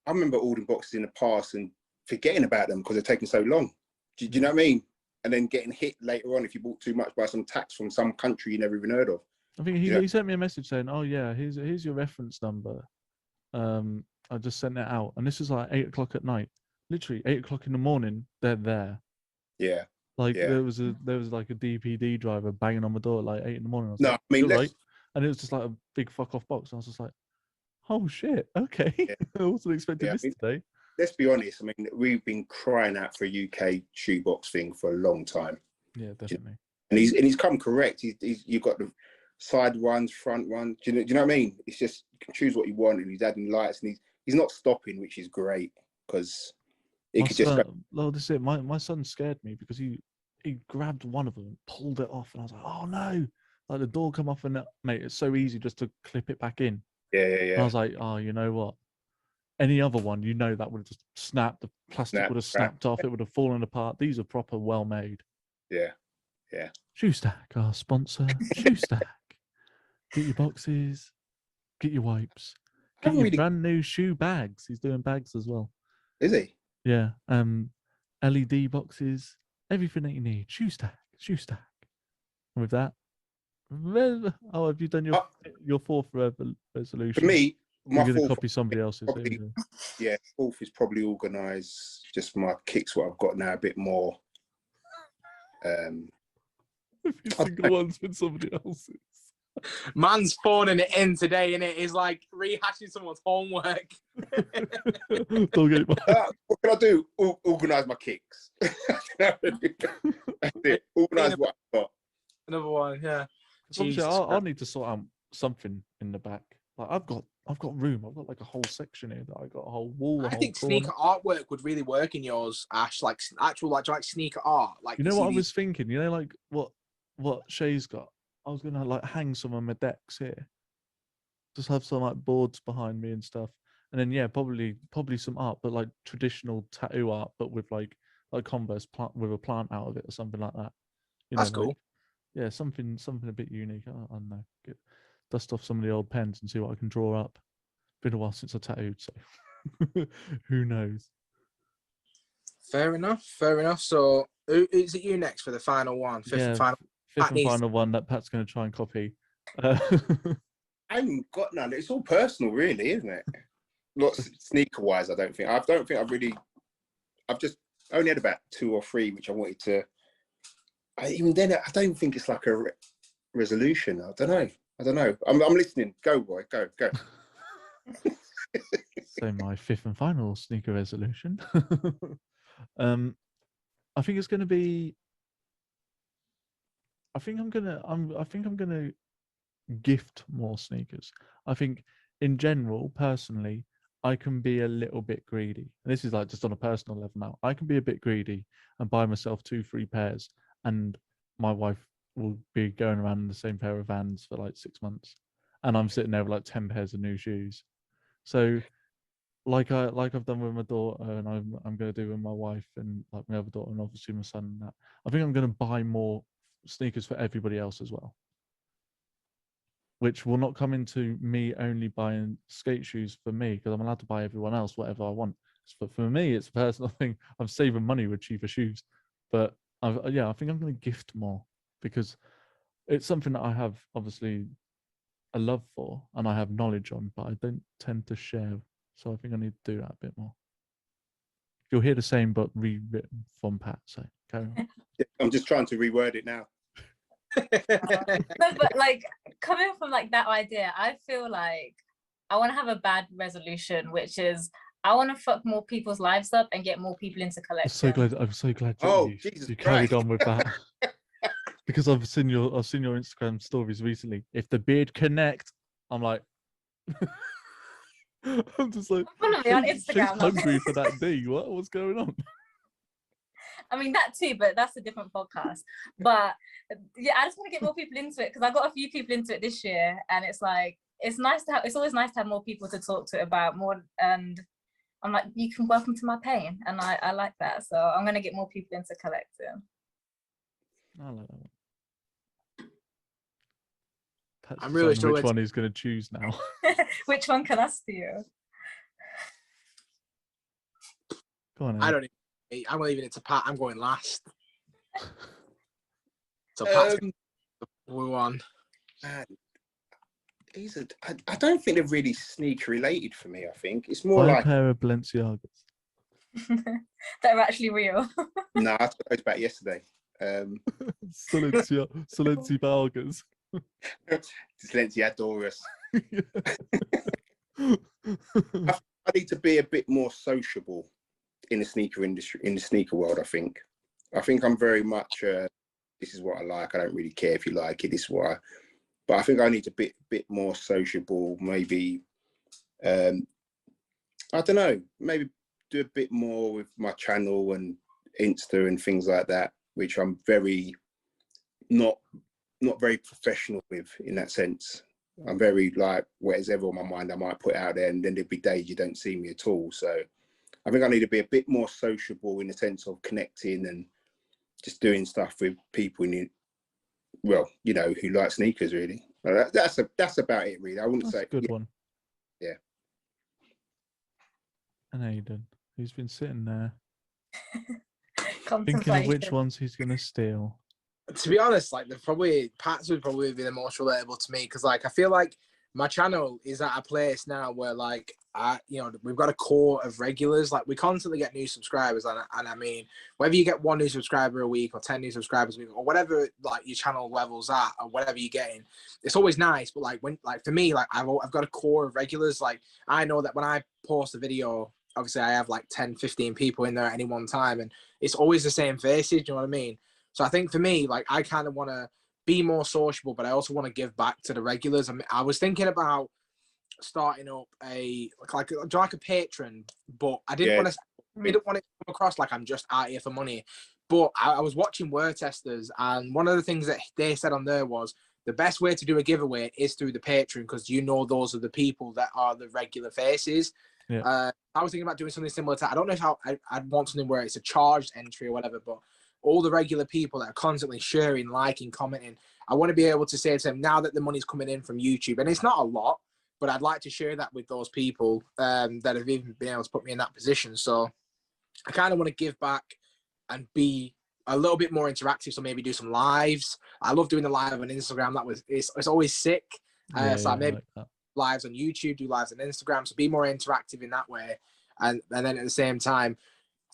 Speaker 3: I remember ordering boxes in the past and forgetting about them because they're taking so long. Do you know what I mean? And then getting hit later on if you bought too much by some tax from some country you never even heard of.
Speaker 4: I think he sent me a message saying, "Oh yeah, here's your reference number." I just sent it out, and this is like 8 o'clock at night. Literally 8 o'clock in the morning, they're there.
Speaker 3: Yeah.
Speaker 4: Like there was like a DPD driver banging on my door at like 8 in the morning. I was like,
Speaker 3: I mean,
Speaker 4: right, and it was just like a big fuck off box. And I was just like, oh shit, okay.
Speaker 3: Yeah.
Speaker 4: I wasn't expecting this today.
Speaker 3: Let's be honest. I mean, we've been crying out for a UK shoebox thing for a long time.
Speaker 4: Yeah, definitely.
Speaker 3: And he's come correct. You've got the side ones, front ones. Do you know what I mean? It's just you can choose what you want, and he's adding lights, and he's not stopping, which is great because it could just.
Speaker 4: Well, this is it. My son scared me because he grabbed one of them and pulled it off, and I was like, oh no! Like the door come off, and mate, it's so easy just to clip it back in.
Speaker 3: Yeah.
Speaker 4: And I was like, oh, you know what? Any other one, that would have just snapped. The plastic would have snapped off. It would have fallen apart. These are proper well made.
Speaker 3: Yeah.
Speaker 4: Shoestack, our sponsor. Shoestack. Get your boxes. Get your wipes. Get your brand new shoe bags. He's doing bags as well.
Speaker 3: Is he?
Speaker 4: Yeah. LED boxes. Everything that you need. Shoestack. And with that, have you done your fourth resolution?
Speaker 3: For me, my
Speaker 4: I'm going to
Speaker 3: fourth
Speaker 4: copy somebody else's.
Speaker 3: Fourth is probably organised. Just my kicks, what I've got now, a bit more.
Speaker 4: Every single one's been somebody else's.
Speaker 1: Man's phoning it in today, innit? He's like rehashing someone's homework.
Speaker 4: Don't get
Speaker 3: what can I do? Organise my kicks. That's it. Organise what I've got.
Speaker 1: Another one, yeah.
Speaker 4: I'll need to sort out something in the back. Like I've got room. I've got like a whole section here that I got a whole wall.
Speaker 1: I think sneaker artwork would really work in yours, Ash. Like actual like sneaker art. Like
Speaker 4: you know what I was thinking? You know, like what Shay's got. I was gonna like hang some of my decks here. Just have some like boards behind me and stuff. And then probably some art, but like traditional tattoo art, but with like Converse plant with a plant out of it or something like that.
Speaker 1: That's cool.
Speaker 4: Yeah, something a bit unique. I don't know. Dust off some of the old pens and see what I can draw up. Been a while since I tattooed, so who knows?
Speaker 3: Fair enough.
Speaker 1: So, is it you next for the final one? Fifth and final
Speaker 4: one that Pat's going to try and copy.
Speaker 3: I haven't got none. It's all personal, really, isn't it? Not sneaker-wise, I don't think. I've just only had about 2 or 3, which I wanted to. Even then, I don't think it's like a resolution. I don't know. I'm listening. Go, boy. Go.
Speaker 4: So my 5th and final sneaker resolution. I think it's going to be. I think I'm gonna gift more sneakers. I think in general, personally, I can be a little bit greedy. And this is like just on a personal level now. I can be a bit greedy and buy myself 2-3 pairs, and my wife will be going around in the same pair of Vans for like 6 months, and I'm sitting there with like 10 pairs of new shoes. So, like I've done with my daughter, and I'm going to do with my wife, and like my other daughter, and obviously my son. And that I think I'm going to buy more sneakers for everybody else as well, which will not come into me only buying skate shoes for me, because I'm allowed to buy everyone else whatever I want. But for me, it's a personal thing. I'm saving money with cheaper shoes, but I think I'm going to gift more, because it's something that I have obviously a love for and I have knowledge on, but I don't tend to share. So I think I need to do that a bit more. You'll hear the same, but rewritten from Pat. So carry on.
Speaker 3: I'm just trying to reword it now.
Speaker 5: No, but like coming from like that idea, I feel like I want to have a bad resolution, which is I want to fuck more people's lives up and get more people into collection.
Speaker 4: I'm so glad
Speaker 3: Jesus
Speaker 4: you carried
Speaker 3: Christ.
Speaker 4: on with that. Because I've seen your Instagram stories recently. If the beard connect, I'm like I'm just like,
Speaker 5: Follow me on
Speaker 4: she's
Speaker 5: Instagram.
Speaker 4: hungry for that D. What's going on?
Speaker 5: I mean that too, but that's a different podcast. But yeah, I just want to get more people into it because I got a few people into it this year, and it's like it's nice to have. It's always nice to have more people to talk to it about more. And I'm like, you can welcome to my pain, and I like that. So I'm gonna get more people into collecting.
Speaker 4: I like that one. Pat's
Speaker 1: I'm really
Speaker 4: deciding
Speaker 1: sure
Speaker 4: which one he's going to choose now.
Speaker 5: Which one can I steal?
Speaker 4: Go on,
Speaker 1: I
Speaker 4: Ed.
Speaker 1: don't even. I'm not leaving it to Pat. I'm going last. So Pat's going to blue one.
Speaker 3: Man, I don't think they're really sneaker related for me. I think it's more
Speaker 4: Buy a
Speaker 3: like
Speaker 4: pair of Balenciagas.
Speaker 5: That are actually real.
Speaker 3: no. I took those back yesterday.
Speaker 4: Balenciagas.
Speaker 3: Silenciadores. I need to be a bit more sociable in the sneaker industry, in the sneaker world. I think I'm very much. This is what I like. I don't really care if you like it. This is why. But I think I need to be a bit more sociable. Maybe, I don't know. Maybe do a bit more with my channel and Insta and things like that, which I'm very not very professional with in that sense. I'm very like whatever on my mind I might put out there, and then there'll be days you don't see me at all. So I think I need to be a bit more sociable in the sense of connecting and just doing stuff with people who like sneakers really. That's about it really. I wouldn't
Speaker 4: That's
Speaker 3: say
Speaker 4: a good one.
Speaker 3: Yeah.
Speaker 4: And Aiden, who's been sitting there thinking of
Speaker 5: Contemplation.
Speaker 4: which ones he's going to steal.
Speaker 1: To be honest, like Pat's would probably be the most relatable to me because like I feel like my channel is at a place now where like we've got a core of regulars. Like we constantly get new subscribers, and I mean whether you get 1 new subscriber a week or 10 new subscribers a week or whatever like your channel levels at or whatever you're getting, it's always nice. But like for me, like I've got a core of regulars. Like I know that when I post a video, obviously I have like 10, 15 people in there at any one time, and it's always the same faces. You know what I mean? So I think for me, like I kind of want to be more sociable, but I also want to give back to the regulars. I mean, I was thinking about starting up like a patron, but I didn't want to come across like I'm just out here for money. But I was watching Word Testers, and one of the things that they said on there was the best way to do a giveaway is through the Patreon because those are the people that are the regular faces.
Speaker 4: Yeah.
Speaker 1: I was thinking about doing something similar to. I don't know how I'd want something where it's a charged entry or whatever, but all the regular people that are constantly sharing, liking, commenting, I want to be able to say to them now that the money's coming in from YouTube, and it's not a lot, but I'd like to share that with those people that have even been able to put me in that position. So I kind of want to give back and be a little bit more interactive. So maybe do some lives. I love doing the live on Instagram. It's always sick. So I maybe
Speaker 4: like
Speaker 1: lives on YouTube, do lives on Instagram. So be more interactive in that way. And then at the same time,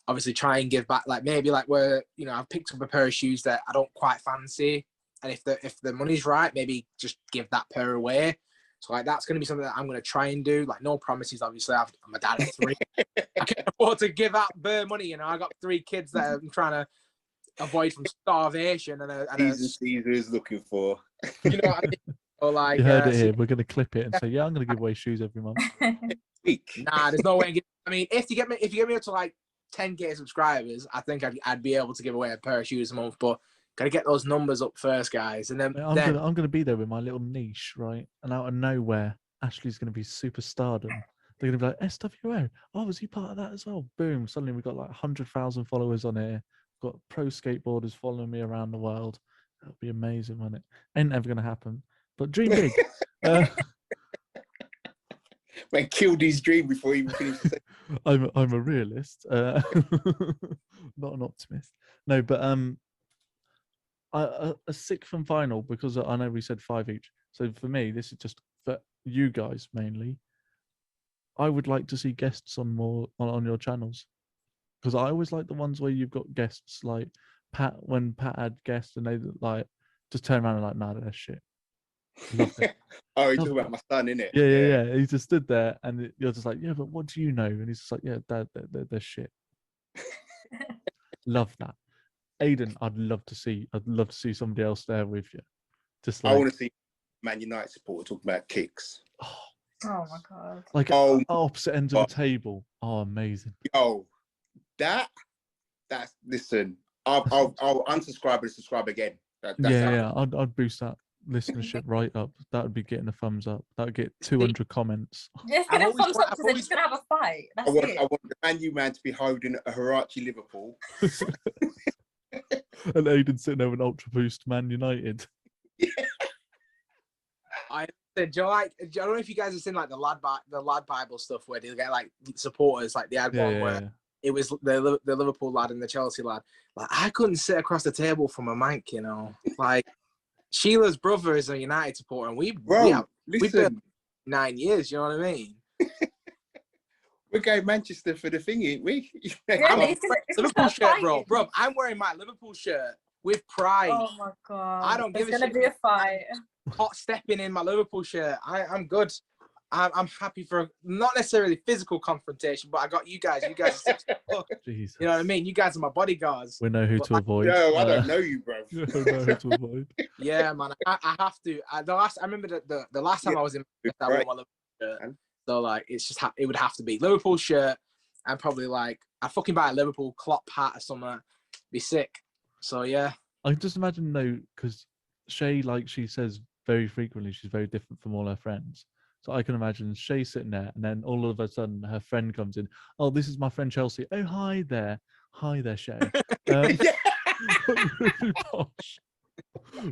Speaker 1: obviously try and give back, like maybe like where I've picked up a pair of shoes that I don't quite fancy, and if the money's right, maybe just give that pair away. So like that's going to be something that I'm going to try and do. Like no promises, obviously. I'm a dad of 3. I can't afford to give out bare money. I got 3 kids that I'm trying to avoid from starvation and
Speaker 3: Caesar is looking for.
Speaker 1: You know what I mean? Or like
Speaker 4: you heard it here. We're going to clip it and say, I'm going to give away shoes every month.
Speaker 1: Nah, there's no way. I mean, if you get me up to like 10K subscribers, I think I'd be able to give away a pair of shoes a month, but gotta get those numbers up first, guys. And then
Speaker 4: I'm gonna be there with my little niche, right? And out of nowhere, Ashley's gonna be super stardom. They're gonna be like, sWo, oh, was he part of that as well? Boom! Suddenly we've got like 100,000 followers on here. We've got pro skateboarders following me around the world. That'll be amazing, won't it? Ain't ever gonna happen, but dream big.
Speaker 3: Man killed his dream before he even finished.
Speaker 4: I'm a realist, not an optimist. No, but a 6th and final, because I know we said 5 each. So for me, this is just for you guys mainly. I would like to see guests on your channels, because I always like the ones where you've got guests like Pat. When Pat had guests and they like just turn around and like, nah, that's shit. Loved it.
Speaker 3: Oh, you're talking about my son, innit?
Speaker 4: Yeah. He just stood there, and you're just like, yeah, but what do you know? And he's just like, yeah, Dad, they're shit. Love that. Aiden, I'd love to see somebody else there with you. Just like,
Speaker 3: I want to see Man United supporter talking about kicks.
Speaker 4: oh,
Speaker 5: Oh my god.
Speaker 4: Like
Speaker 3: Oh.
Speaker 4: opposite ends of a table. Oh, amazing.
Speaker 3: Yo, that's listen. I'll unsubscribe and subscribe again. That's
Speaker 4: Yeah. I'd boost that listenership right up. That would be getting a thumbs up. That would get 200 comments.
Speaker 5: Just
Speaker 1: I've
Speaker 5: get a
Speaker 1: always
Speaker 5: thumbs
Speaker 1: wa-
Speaker 5: up
Speaker 1: I've
Speaker 5: because they're just gonna have a fight. That's it.
Speaker 3: I want the Man U man to be holding a Hirachi Liverpool.
Speaker 4: And Aiden sitting there with an Ultra Boost Man United.
Speaker 1: I said, Joe, I don't know if you guys have seen like the lad Bible stuff where they get like supporters. Like they had one where it was the Liverpool lad and the Chelsea lad. Like I couldn't sit across the table from a mank, you know. Like Sheila's brother is a United supporter, and we've been 9 years. You know what I mean?
Speaker 3: We're going Manchester for the thing, ain't we?
Speaker 5: Really?
Speaker 1: Liverpool shirt, bro. I'm wearing my Liverpool shirt with pride.
Speaker 5: Oh my god!
Speaker 1: I don't give a shit.
Speaker 5: It's gonna be a fight.
Speaker 1: Hot stepping in my Liverpool shirt. I'm good. I'm happy for not necessarily physical confrontation, but I got you guys. You guys, you know what I mean. You guys are my bodyguards.
Speaker 4: We know who to avoid.
Speaker 3: No, I don't know you, bro.
Speaker 4: We know who to avoid.
Speaker 1: Yeah, man. I have to. I remember the last time I was in, I wore my Liverpool shirt. So like, it's just it would have to be Liverpool shirt, and probably like I fucking buy a Liverpool Klopp hat or something. Be sick. So yeah.
Speaker 4: I can just imagine though, because Shay, like she says very frequently, she's very different from all her friends. So I can imagine Shay sitting there, and then all of a sudden her friend comes in. Oh, this is my friend Chelsea. Oh, hi there, Shay. Really posh,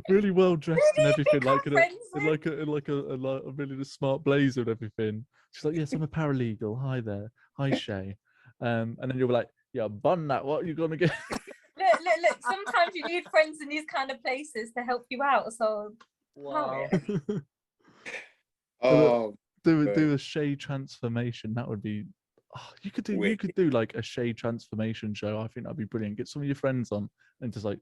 Speaker 4: really well dressed and everything, like a really smart blazer and everything. She's like, yes, I'm a paralegal. Hi there, hi Shay. And then you'll be like, yeah, bun that. What are you gonna get?
Speaker 5: Look. Sometimes you need friends in these kind of places to help you out. So,
Speaker 1: Wow.
Speaker 4: Do a Shay transformation. That would be. Oh, you could do like a Shay transformation show. I think that'd be brilliant. Get some of your friends on and just like,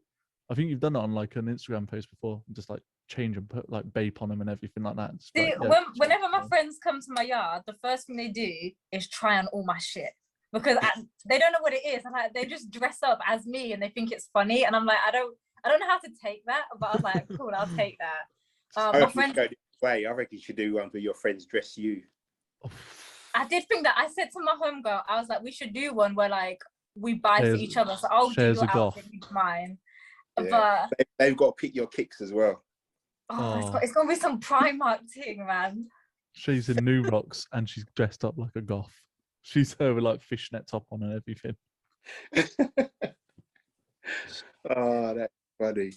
Speaker 4: I think you've done it on like an Instagram post before. And just like change and put like bape on them and everything like that. Just,
Speaker 5: see,
Speaker 4: like,
Speaker 5: whenever my friends come to my yard, the first thing they do is try on all my shit. Because they don't know what it is. And like they just dress up as me and they think it's funny. And I'm like, I don't know how to take that, but I was like, cool, I'll take that. My friend,
Speaker 3: I reckon you should do one where your friends dress you.
Speaker 5: I did think that. I said to my homegirl, I was like, we should do one where like we buy for each other. So I'll do your outfit, you do mine.
Speaker 3: Yeah. But they've got to pick your kicks as well.
Speaker 5: It's gonna be some Primark thing, man.
Speaker 4: She's in New Rocks and she's dressed up like a goth. She's her with like fishnet top on and everything.
Speaker 3: Oh, that's funny.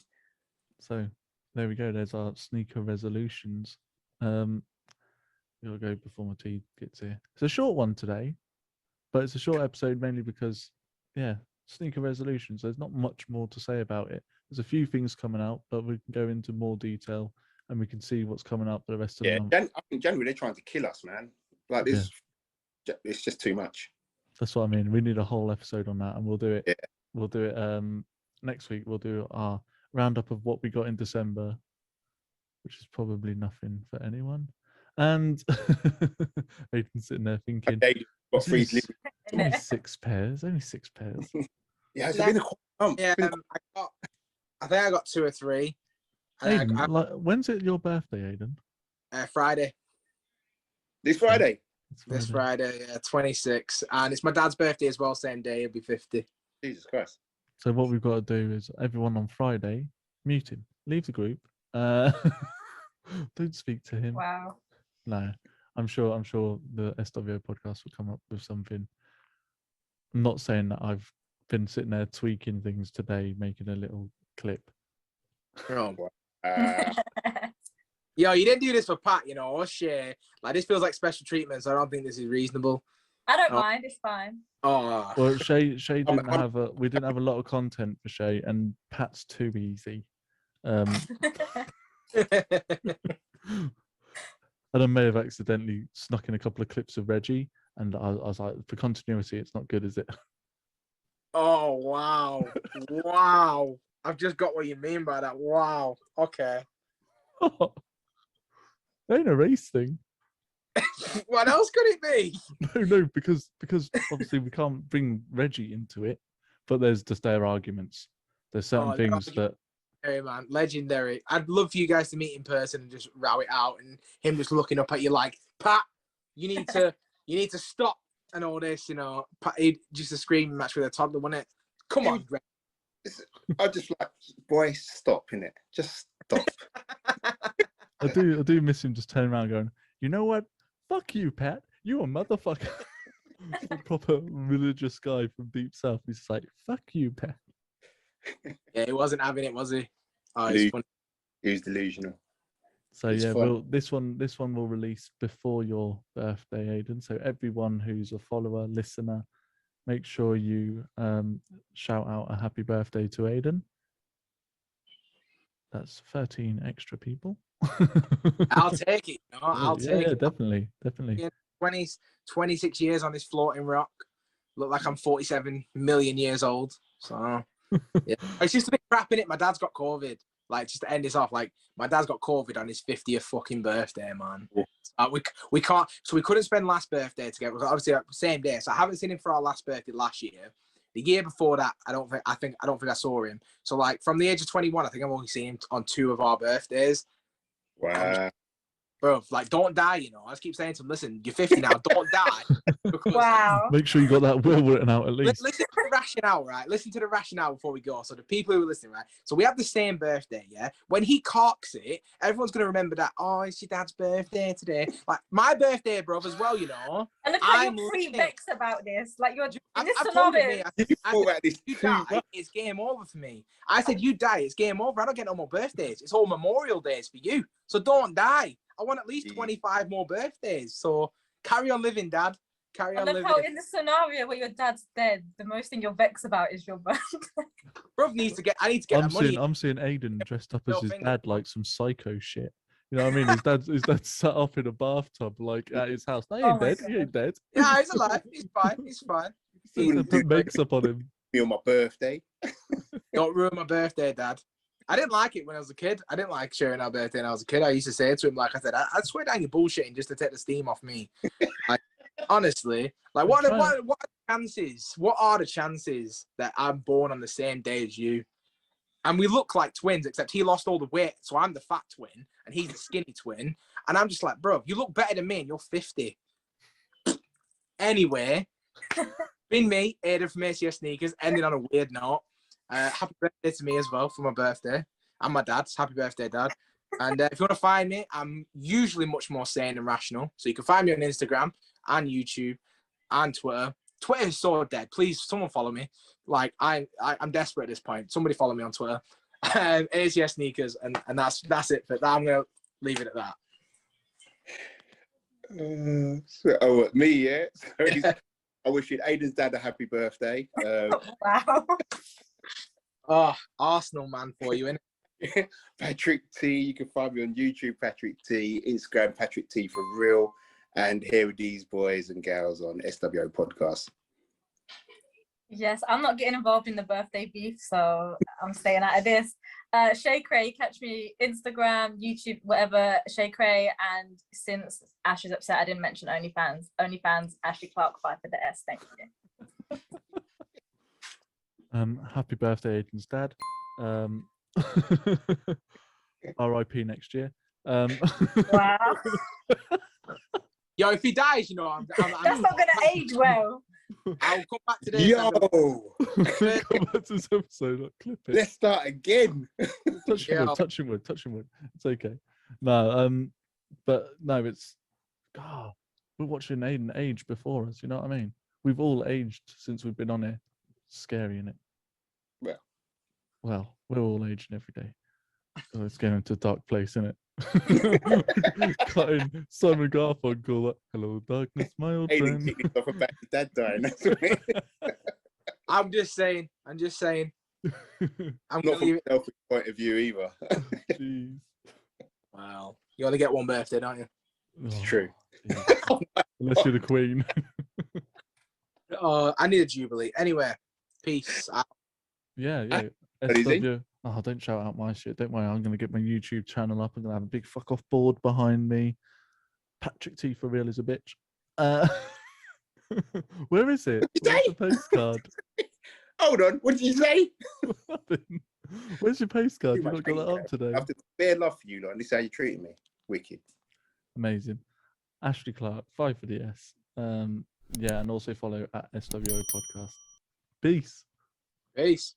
Speaker 4: So there we go. There's our sneaker resolutions. We'll go before my tea gets here. It's a short one today, but it's a short episode mainly because, sneaker resolutions. There's not much more to say about it. There's a few things coming out, but we can go into more detail and we can see what's coming up for the rest of the month.
Speaker 3: I think January they're trying to kill us, man. Like this. Yeah. It's just too much.
Speaker 4: That's what I mean. We need a whole episode on that, and we'll do it.
Speaker 3: Yeah.
Speaker 4: We'll do it next week. We'll do our roundup of what we got in December, which is probably nothing for anyone. And Aiden's sitting there thinking, only 6 pairs. Only 6 pairs.
Speaker 3: Yeah, it's been a month.
Speaker 1: Yeah, I think I got 2 or 3.
Speaker 4: Aiden, when's it your birthday, Aiden?
Speaker 1: Friday.
Speaker 3: This Friday.
Speaker 1: This Friday, 26, and it's my dad's birthday as well. Same day, he'll be 50.
Speaker 3: Jesus Christ!
Speaker 4: So what we've got to do is everyone on Friday mute him, leave the group. Don't speak to him.
Speaker 5: Wow.
Speaker 4: No, I'm sure the SWO podcast will come up with something. I'm not saying that I've been sitting there tweaking things today, making a little clip.
Speaker 1: Oh, yo, you didn't do this for Pat, you know, or share. Like, this feels like special treatment, so I don't think this is reasonable.
Speaker 5: I don't mind, it's fine.
Speaker 1: Oh.
Speaker 4: Well, Shay didn't we didn't have a lot of content for Shay, and Pat's too easy. And I may have accidentally snuck in a couple of clips of Reggie, and I was like, for continuity, it's not good, is it?
Speaker 1: Oh, wow. Wow. I've just got what you mean by that. Wow. Okay.
Speaker 4: Oh, ain't a race thing.
Speaker 1: What else could it be?
Speaker 4: No, because obviously we can't bring Reggie into it, but there's just their arguments. There's certain things that.
Speaker 1: Hey man, legendary. I'd love for you guys to meet in person and just row it out, and him just looking up at you like, Pat, you need to stop and all this, just a screaming match with a toddler, wasn't it? Come on, Greg.
Speaker 3: I just like, boy, stop, innit? Just stop.
Speaker 4: I do miss him just turning around going, you know what? Fuck you, Pat. You a motherfucker. A proper religious guy from deep south. He's just like, fuck you, Pat.
Speaker 1: Yeah, he wasn't having it, was he? Oh, it's funny.
Speaker 3: He was delusional.
Speaker 4: So
Speaker 3: It's
Speaker 4: yeah,
Speaker 3: fun.
Speaker 4: this one will release before your birthday, Aidan. So everyone who's a follower, listener, make sure you shout out a happy birthday to Aidan. That's 13 extra people.
Speaker 1: I'll take it. I'll take it.
Speaker 4: Definitely.
Speaker 1: 26 years on this floating rock. Look like I'm 47 million years old. So yeah, it's just a bit crap in it. My dad's got COVID. Like, just to end this off, like, my dad's got COVID on his 50th fucking birthday, man. Yeah. We can't, so we couldn't spend last birthday together. Obviously, same day. So I haven't seen him for our last birthday last year. The year before that, I don't think I saw him. So like, from the age of 21, I think I've only seen him on 2 of our birthdays.
Speaker 3: Wow.
Speaker 1: Bro, like, don't die, I just keep saying to him, listen, you're 50 now, don't die.
Speaker 5: Wow.
Speaker 4: Make sure you got that will written out at least.
Speaker 1: Listen to the rationale, right? Listen to the rationale before we go. So the people who are listening, right? So we have the same birthday, yeah? When he cocks it, everyone's going to remember that, oh, it's your dad's birthday today. Like, my birthday, bro, as well,
Speaker 5: And look how you're pre-vexed about this. Like, you're in this scenario.
Speaker 1: You die, it's game over for me. I said, you die, it's game over. I don't get no more birthdays. It's all Memorial Days for you. So don't die. I want at least 25 more birthdays. So carry on living, Dad. Carry on living.
Speaker 5: How in the scenario where your dad's dead, the most thing you're vexed about is your birthday.
Speaker 1: Bro, I need to get that money.
Speaker 4: I'm seeing Aidan dressed up as his dad, like some psycho shit. You know what I mean? His dad's sat up in a bathtub, like at his house. No, he ain't dead. He ain't dead.
Speaker 1: Yeah, he's alive. He's fine. He's fine.
Speaker 4: He put makeup on him.
Speaker 3: Me on my birthday.
Speaker 1: Don't ruin my birthday, Dad. I didn't like it when I was a kid. I didn't like sharing our birthday when I was a kid. I used to say to him, like I said, I swear down you're bullshitting just to take the steam off me. Like, honestly, like what are the chances? What are the chances that I'm born on the same day as you? And we look like twins, except he lost all the weight, so I'm the fat twin, and he's the skinny twin. And I'm just like, bro, you look better than me, and you're 50. Anyway, been me, Aidan from ACS Sneakers, ending on a weird note. Happy birthday to me as well for my birthday, and my dad's. Happy birthday, Dad. And if you want to find me, I'm usually much more sane and rational. So you can find me on Instagram and YouTube and Twitter. Twitter is so dead. Please, someone follow me. Like, I'm desperate at this point. Somebody follow me on Twitter. ACS Sneakers, and that's it. But I'm gonna leave it at that.
Speaker 3: Me, yeah. So I wish Aidan's dad a happy birthday.
Speaker 5: Wow.
Speaker 1: Oh, Arsenal man for you, innit?
Speaker 3: Patrick T. You can find me on YouTube, Patrick T. Instagram, Patrick T for real. And here with these boys and gals on sWo podcast.
Speaker 5: Yes, I'm not getting involved in the birthday beef, so I'm staying out of this. Shay Cray, catch me Instagram, YouTube, whatever, Shay Cray. And since Ash is upset, I didn't mention OnlyFans. OnlyFans, Ashley Clark, 5 for the S. Thank you.
Speaker 4: Happy birthday, Aidan's dad. R.I.P. next year.
Speaker 5: Wow.
Speaker 1: Yo, if he dies, I'm
Speaker 5: That's not gonna age well.
Speaker 1: I'll come back to this.
Speaker 3: Yo,
Speaker 4: Come back to this episode. Like, clip it.
Speaker 3: let's start again.
Speaker 4: Touching wood. It's okay. No, but no, it's God. We're watching Aidan age before us. You know what I mean? We've all aged since we've been on here. Scary, isn't it? Well, we're all aging every day. So it's getting into a dark place, isn't it? Cutting Simon Garfunkel, like, hello, darkness, my old
Speaker 3: Aidan
Speaker 4: friend.
Speaker 3: kicking off about his dad dying. That's what it is.
Speaker 1: I'm just saying. I'm
Speaker 3: Not
Speaker 1: gonna
Speaker 3: from
Speaker 1: leave
Speaker 3: a
Speaker 1: it.
Speaker 3: selfish point of view either.
Speaker 4: Jeez.
Speaker 1: Wow. You only get one birthday, don't you?
Speaker 3: It's
Speaker 4: Oh,
Speaker 3: true.
Speaker 4: jeez. Unless you're the queen.
Speaker 1: I need a jubilee. Anyway, peace.
Speaker 4: Yeah.
Speaker 3: Anything?
Speaker 4: SW. Oh, don't shout out my shit. Don't worry, I'm going to get my YouTube channel up. I'm going to have a big fuck off board behind me. Patrick T for real is a bitch. Where is it? Where's the postcard?
Speaker 3: Hold on. What did you say?
Speaker 4: What happened? Where's your postcard?
Speaker 3: Too
Speaker 4: You've
Speaker 3: much
Speaker 4: not got that
Speaker 3: hate,
Speaker 4: up today.
Speaker 3: I have to bare love for you, lot. And this is how you treated me. Wicked.
Speaker 4: Amazing. Ashley Clark, 5 for the S. Yeah, and also follow at sWo Podcast. Peace.
Speaker 1: Peace.